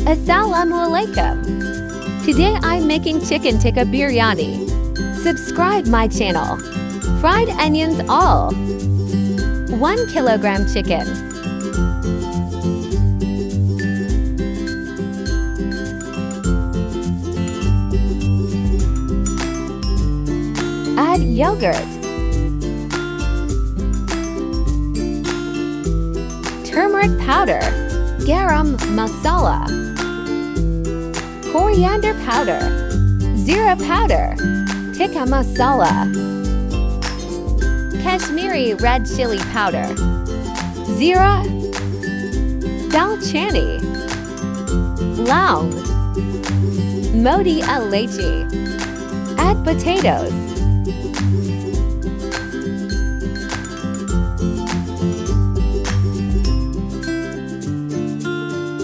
Assalamualaikum. Today I'm making chicken tikka biryani. Subscribe my channel. Fried onions all. 1 kilogram chicken. Add yogurt. Turmeric powder. Garam masala. Coriander powder. Zira powder. Tikka masala. Kashmiri red chili powder. Zira. Dalchini. Laung. Moti elaichi. Add potatoes.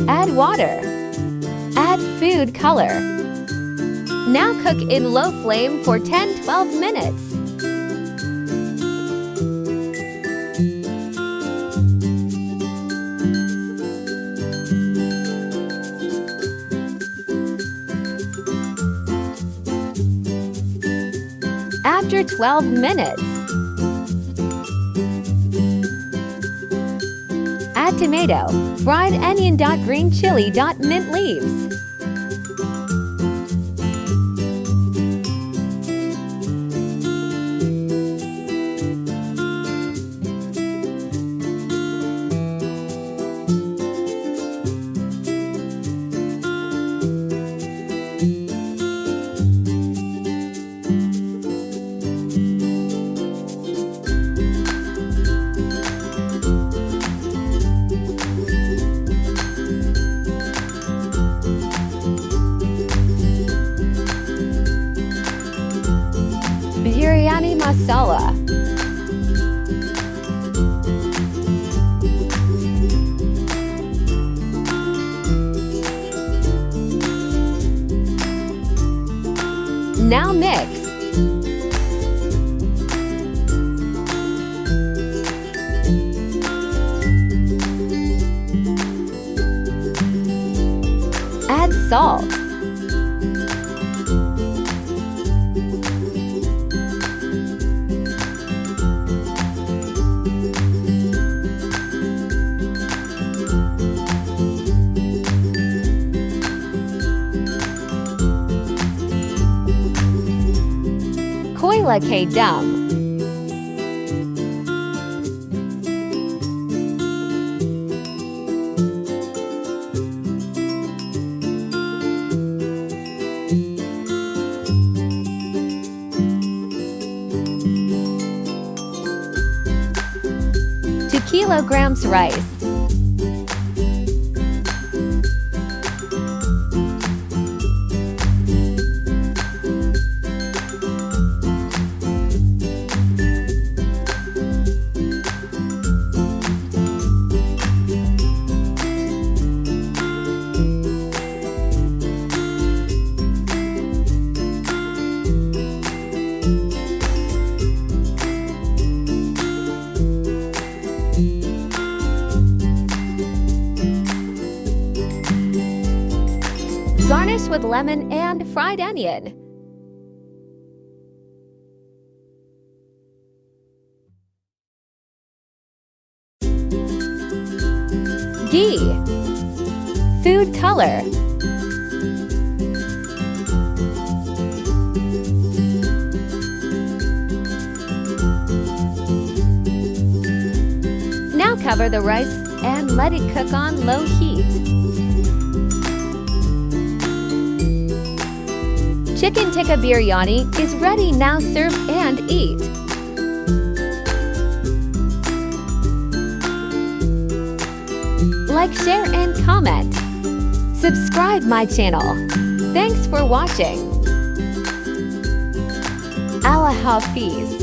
Add water. Add food color. Now cook in low flame for 10-12 minutes. After 12 minutes, add tomato, fried onion, green chili, mint leaves. Biryani masala. Now mix. Add salt. Koila ke dum. Two kilograms rice. Garnish with lemon and fried onion. Ghee. Food color. Now cover the rice and let it cook on low heat. Chicken tikka biryani is ready. Now serve and eat. Like, share, and comment. Subscribe my channel. Thanks for watching. Allah hafiz.